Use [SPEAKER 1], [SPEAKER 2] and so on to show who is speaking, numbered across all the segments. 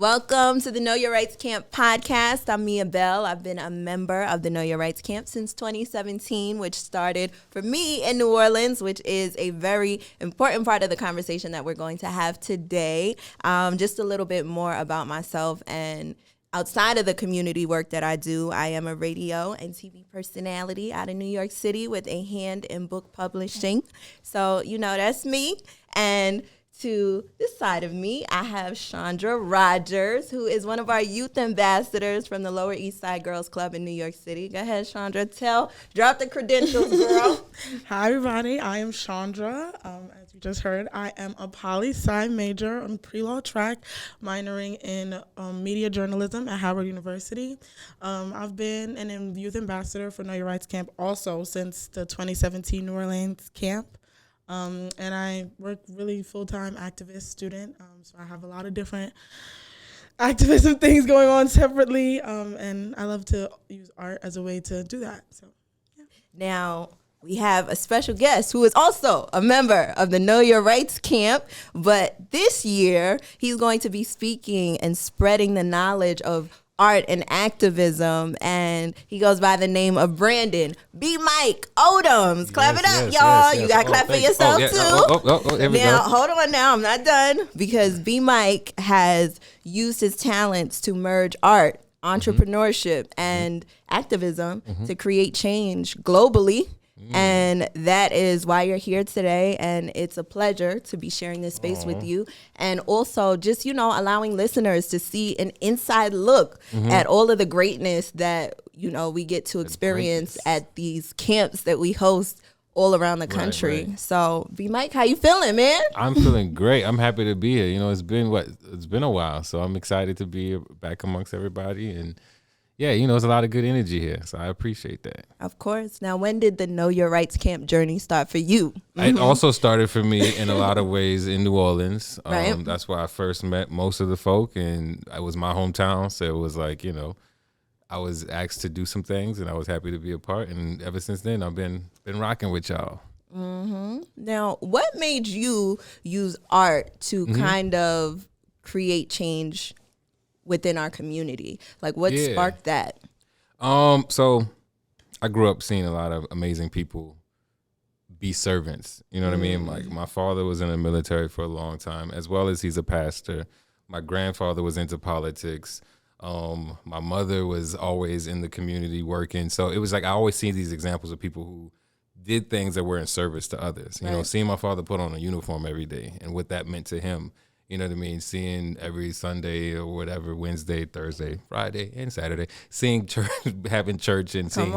[SPEAKER 1] Welcome to the Know Your Rights Camp podcast. I'm Miabelle. I've been a member of the Know Your Rights Camp since 2017, which started for me in New Orleans, which is a very important part of the conversation that we're going to have today. Just a little bit more about myself and outside of the community work that I do. I am a radio and TV personality out of New York City with a hand in book publishing. So, that's me. And to this side of me, I have Shandra Rogers, who is one of our youth ambassadors from the Lower East Side Girls Club in New York City. Go ahead, Shandra. Drop the credentials, girl.
[SPEAKER 2] Hi, everybody. I am Shandra. As you just heard, I am a poli-sci major on pre-law track, minoring in media journalism at Howard University. I've been an youth ambassador for Know Your Rights Camp also since the 2017 New Orleans camp. And I work really full-time activist student, so I have a lot of different activism things going on separately, and I love to use art as a way to do that. So, yeah.
[SPEAKER 1] Now, we have a special guest who is also a member of the Know Your Rights Camp, but this year he's going to be speaking and spreading the knowledge of art and activism, and he goes by the name of Brandon BMike Odums. Clap it up, y'all. You got to clap for yourself, too. Now, hold on now. I'm not done, because BMike has used his talents to merge art, entrepreneurship, and activism to create change globally. And that is why you're here today, and it's a pleasure to be sharing this space with you, and also just allowing listeners to see an inside look at all of the greatness that we get to experience at these camps that we host all around the country. Right. So, BMike, how you feeling, man?
[SPEAKER 3] I'm feeling great. I'm happy to be here. It's been a while, so I'm excited to be back amongst everybody. And yeah, there's a lot of good energy here, so I appreciate that.
[SPEAKER 1] Of course. Now, when did the Know Your Rights Camp journey start for you?
[SPEAKER 3] It also started for me in a lot of ways in New Orleans.
[SPEAKER 1] Right.
[SPEAKER 3] That's where I first met most of the folk, and it was my hometown, so it was like, I was asked to do some things, and I was happy to be a part, and ever since then, I've been rocking with y'all.
[SPEAKER 1] Now, what made you use art to kind of create change within our community? Like, what sparked that?
[SPEAKER 3] So I grew up seeing a lot of amazing people be servants. You know what I mean? Like, my father was in the military for a long time, as well as he's a pastor. My grandfather was into politics. My mother was always in the community working. So it was like I always see these examples of people who did things that were in service to others. Seeing my father put on a uniform every day and what that meant to him. You know what I mean? Seeing every Sunday or whatever, Wednesday, Thursday, Friday, and Saturday, seeing church, having church, and seeing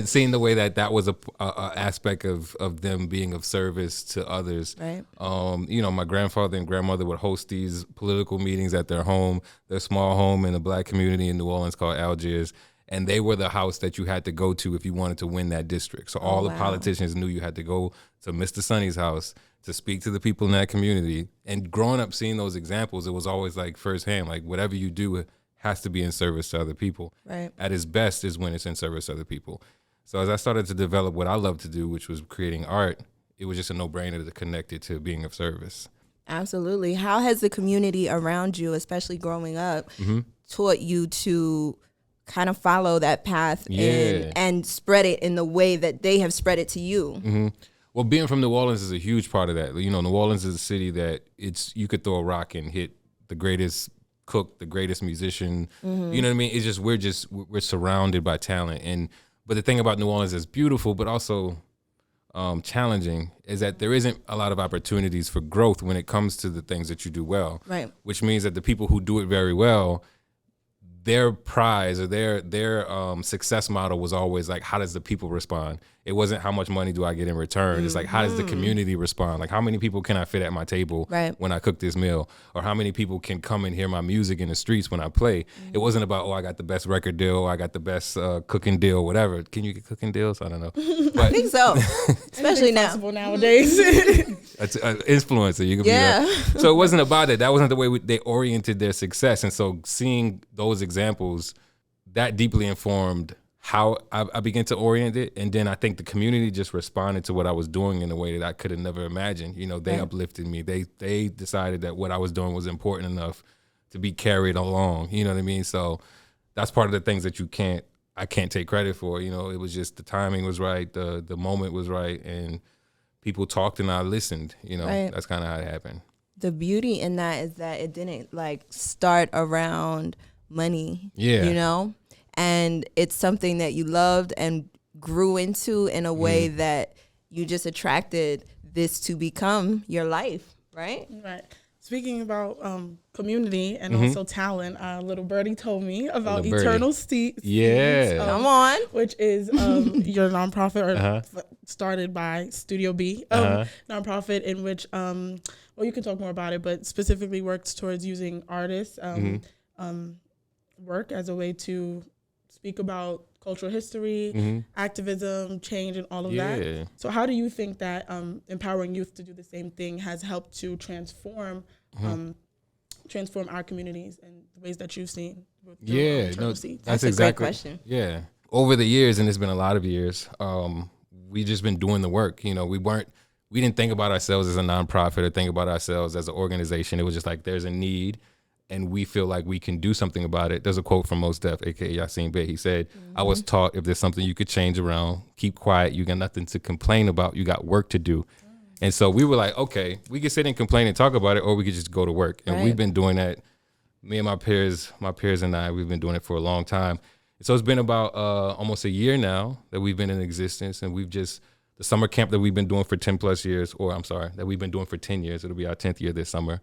[SPEAKER 3] seen the way that was a aspect of them being of service to others.
[SPEAKER 1] Right.
[SPEAKER 3] My grandfather and grandmother would host these political meetings at their home, their small home in a black community in New Orleans called Algiers. And they were the house that you had to go to if you wanted to win that district. So all the politicians knew you had to go to Mr. Sonny's house to speak to the people in that community. And growing up seeing those examples, it was always like firsthand, like whatever you do, it has to be in service to other people.
[SPEAKER 1] Right.
[SPEAKER 3] At its best is when it's in service to other people. So as I started to develop what I love to do, which was creating art, it was just a no-brainer to connect it to being of service.
[SPEAKER 1] Absolutely. How has the community around you, especially growing up, taught you to kind of follow that path and spread it in the way that they have spread it to you?
[SPEAKER 3] Well, being from New Orleans is a huge part of that. New Orleans is a city that you could throw a rock and hit the greatest cook, the greatest musician. You know what I mean? It's just we're surrounded by talent. But the thing about New Orleans is beautiful, but also challenging, is that there isn't a lot of opportunities for growth when it comes to the things that you do well.
[SPEAKER 1] Right.
[SPEAKER 3] Which means that the people who do it very well, their prize or their success model was always like, how does the people respond? It wasn't how much money do I get in return. It's like, how does the community respond? Like, how many people can I fit at my table when I cook this meal? Or how many people can come and hear my music in the streets when I play? It wasn't about, I got the best record deal, I got the best cooking deal, whatever. Can you get cooking deals? I don't know. But
[SPEAKER 1] I think so, especially
[SPEAKER 2] nowadays.
[SPEAKER 3] That's an influencer. You could be that. So it wasn't about it. That wasn't the way they oriented their success. And so seeing those examples, that deeply informed how I began to orient it. And then I think the community just responded to what I was doing in a way that I could have never imagined. You know, they uplifted me. They decided that what I was doing was important enough to be carried along. You know what I mean? So that's part of the things that I can't take credit for. You know, it was just the timing was right, the moment was right, and people talked and I listened. You know, that's kind of how it happened.
[SPEAKER 1] The beauty in that is that it didn't like start around money.
[SPEAKER 3] Yeah.
[SPEAKER 1] You know? And it's something that you loved and grew into in a way that you just attracted this to become your life, right?
[SPEAKER 2] Right. Speaking about community and also talent, little birdie told me about Eternal Seeds.
[SPEAKER 3] Yeah.
[SPEAKER 1] Come on.
[SPEAKER 2] Which is your nonprofit or started by Studio B, nonprofit in which, well, you can talk more about it, but specifically works towards using artists' work as a way to speak about cultural history, activism, change, and all of that. So how do you think that empowering youth to do the same thing has helped to transform our communities and the ways that you've seen?
[SPEAKER 1] That's exactly a great question.
[SPEAKER 3] Yeah. Over the years, and it's been a lot of years, we just been doing the work. You know, we didn't think about ourselves as a nonprofit or think about ourselves as an organization. It was just like, there's a need and we feel like we can do something about it. There's a quote from Mos Def, aka Yasin Bey. He said, I was taught if there's something you could change around, keep quiet. You got nothing to complain about. You got work to do. And so we were like, okay, we could sit and complain and talk about it, or we could just go to work. And we've been doing that. Me and my peers and I, we've been doing it for a long time. So it's been about almost a year now that we've been in existence. And we've just, the summer camp that we've been doing for 10 plus years, that we've been doing for 10 years. It'll be our 10th year this summer.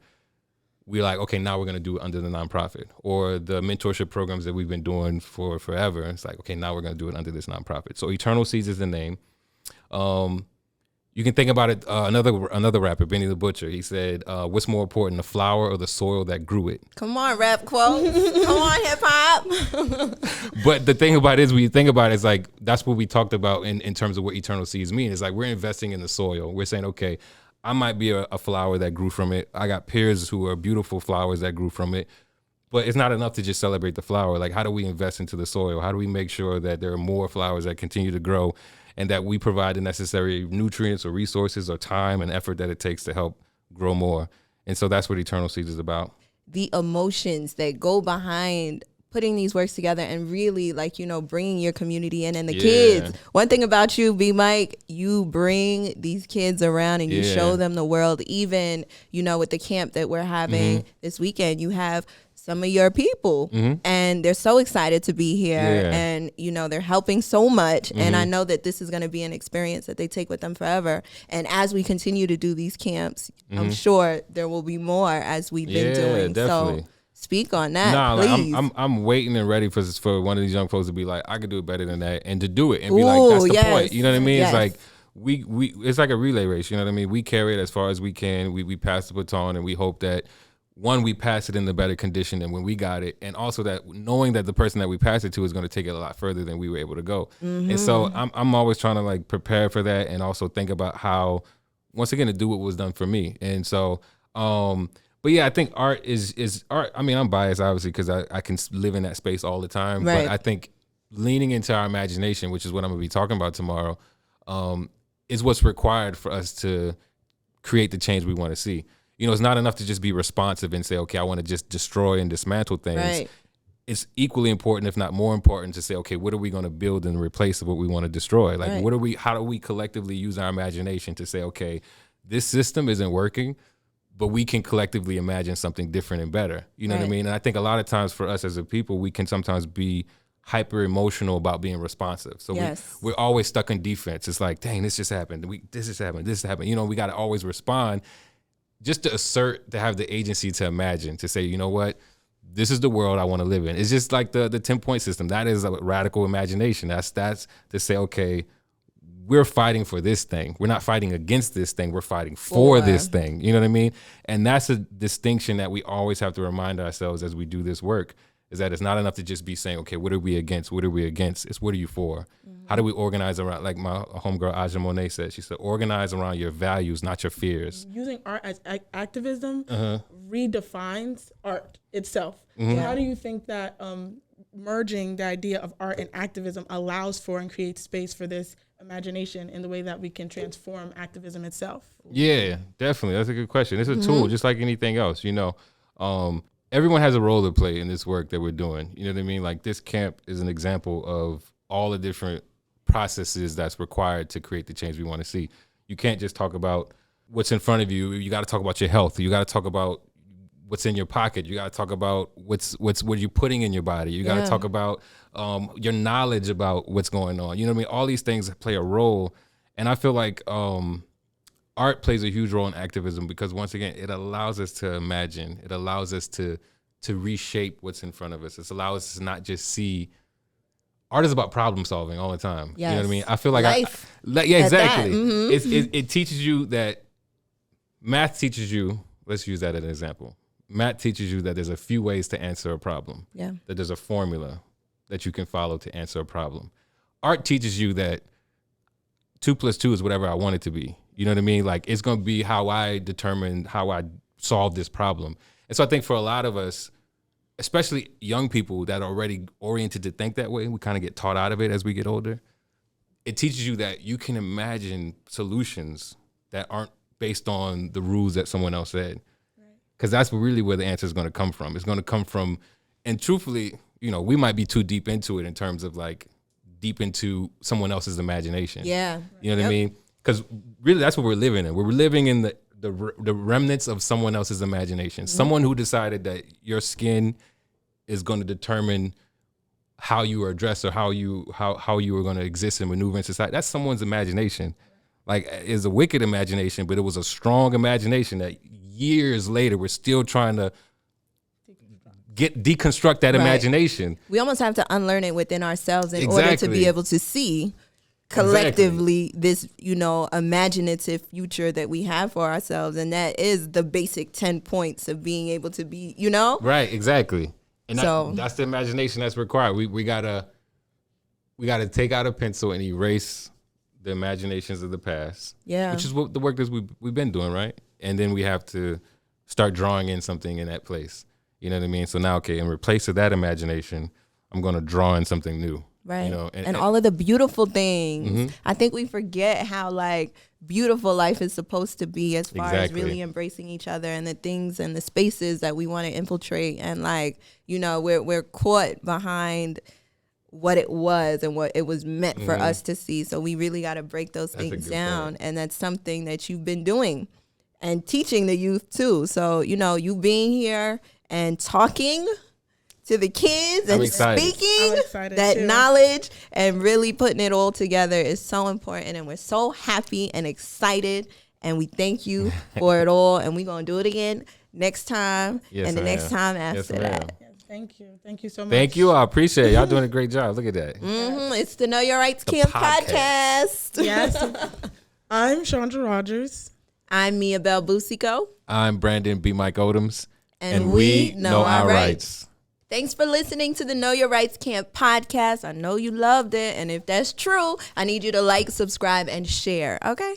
[SPEAKER 3] We're like, okay, now we're going to do it under the nonprofit. Or the mentorship programs that we've been doing for forever. It's like, okay, now we're going to do it under this nonprofit. So Eternal Seeds is the name. You can think about it. Another rapper, Benny the Butcher, he said, what's more important, the flower or the soil that grew it?
[SPEAKER 1] Come on, rap quotes. Come on, hip hop.
[SPEAKER 3] But the thing about it is, when you think about it, it's like, that's what we talked about in terms of what Eternal Seeds mean. It's like, we're investing in the soil. We're saying, okay, I might be a flower that grew from it. I got peers who are beautiful flowers that grew from it. But it's not enough to just celebrate the flower. Like, how do we invest into the soil? How do we make sure that there are more flowers that continue to grow and that we provide the necessary nutrients or resources or time and effort that it takes to help grow more? And so that's what Eternal Seeds is about.
[SPEAKER 1] The emotions that go behind putting these works together and really, like, you know, bringing your community in and the kids. One thing about you, BMike, you bring these kids around and you show them the world. Even, you know, with the camp that we're having this weekend, you have some of your people and they're so excited to be here and, you know, they're helping so much. And I know that this is going to be an experience that they take with them forever. And as we continue to do these camps, I'm sure there will be more as we've been doing.
[SPEAKER 3] Definitely.
[SPEAKER 1] So speak on that, please.
[SPEAKER 3] Like, I'm waiting and ready for one of these young folks to be like, I could do it better than that, and to do it and be like, that's the point. You know what I mean? It's like we it's like a relay race. You know what I mean? We carry it as far as we can. We pass the baton, and we hope that we pass it in the better condition than when we got it, and also that knowing that the person that we pass it to is going to take it a lot further than we were able to go. And so I'm always trying to like prepare for that, and also think about how, once again, to do what was done for me. And so, but yeah, I think art is art. I mean, I'm biased obviously because I can live in that space all the time. But I think leaning into our imagination, which is what I'm gonna be talking about tomorrow, is what's required for us to create the change we want to see. You know, it's not enough to just be responsive and say, okay, I want to just destroy and dismantle things. It's equally important, if not more important, to say, okay, what are we going to build in replace of what we want to destroy? Like, how do we collectively use our imagination to say, okay, this system isn't working, but we can collectively imagine something different and better. You know what I mean? And I think a lot of times for us as a people, we can sometimes be hyper emotional about being responsive. So we're always stuck in defense. It's like, dang, this just happened. This just happened. You know, we got to always respond. Just to assert, to have the agency to imagine, to say, you know what, this is the world I want to live in. It's just like the 10-point system. That is a radical imagination. That's to say, okay, we're fighting for this thing. We're not fighting against this thing. We're fighting for this thing. You know what I mean? And that's a distinction that we always have to remind ourselves as we do this work, is that it's not enough to just be saying, okay, what are we against? What are we against? It's what are you for? How do we organize around, like my homegirl Aja Monet said, she said, organize around your values, not your fears.
[SPEAKER 2] Using art as activism redefines art itself. So how do you think that merging the idea of art and activism allows for and creates space for this imagination in the way that we can transform activism itself.
[SPEAKER 3] Yeah, definitely. That's a good question. It's a tool, just like anything else. Everyone has a role to play in this work that we're doing. You know what I mean? Like, this camp is an example of all the different processes that's required to create the change we want to see. You can't just talk about what's in front of you. You got to talk about your health. You got to talk about what's in your pocket. You got to talk about what you're putting in your body. You got to talk about your knowledge about what's going on. You know what I mean? All these things play a role. And I feel like art plays a huge role in activism because, once again, it allows us to imagine. It allows us to reshape what's in front of us. It allows us to not just see. Art is about problem solving all the time.
[SPEAKER 1] Yes.
[SPEAKER 3] You know what I mean? I feel like
[SPEAKER 1] life.
[SPEAKER 3] Exactly. It teaches you that math teaches you. Let's use that as an example. Math teaches you that there's a few ways to answer a problem.
[SPEAKER 1] Yeah.
[SPEAKER 3] That there's a formula that you can follow to answer a problem. Art teaches you that 2 + 2 is whatever I want it to be. You know what I mean? Like, it's going to be how I determine how I solve this problem. And so I think for a lot of us, especially young people that are already oriented to think that way, we kind of get taught out of it as we get older. It teaches you that you can imagine solutions that aren't based on the rules that someone else said. Because that's really where the answer is going to come from. It's going to come from, and truthfully, we might be too deep into it in terms of like deep into someone else's imagination.
[SPEAKER 1] Yeah.
[SPEAKER 3] You know what I mean? Because really that's what we're living in. We're living in the remnants of someone else's imagination. Someone who decided that your skin is going to determine how you are dressed or how you are going to exist and maneuver in society. That's someone's imagination. Like, it's a wicked imagination, but it was a strong imagination that years later we're still trying to deconstruct that imagination.
[SPEAKER 1] We almost have to unlearn it within ourselves in order to be able to see collectively this, imaginative future that we have for ourselves. And that is the basic 10 points of being able to be,
[SPEAKER 3] Right, exactly. And that's the imagination that's required. We gotta take out a pencil and erase the imaginations of the past.
[SPEAKER 1] Yeah.
[SPEAKER 3] Which is what the work that we've been doing, right? And then we have to start drawing in something in that place. You know what I mean? So now, okay, in replace of that imagination, I'm going to draw in something new.
[SPEAKER 1] Right. And all of the beautiful things. I think we forget how beautiful life is supposed to be as far as really embracing each other and the things and the spaces that we want to infiltrate. And we're caught behind what it was and what it was meant for us to see. So we really got to break those things down. Point. And that's something that you've been doing and teaching the youth too. So, you being here and talking to the kids and speaking that knowledge and really putting it all together is so important. And we're so happy and excited. And we thank you for it all. And we're going to do it again next time and the next time after that.
[SPEAKER 2] Thank you. Thank you so much.
[SPEAKER 3] Thank you. I appreciate it. Y'all doing a great job. Look at that.
[SPEAKER 1] It's the Know Your Rights Camp podcast.
[SPEAKER 2] Yes. I'm Shandra Rogers.
[SPEAKER 1] I'm Miabelle Busico.
[SPEAKER 3] I'm Brandon BMike Odums.
[SPEAKER 1] And we know our rights. Thanks for listening to the Know Your Rights Camp podcast. I know you loved it. And if that's true, I need you to like, subscribe, and share. Okay?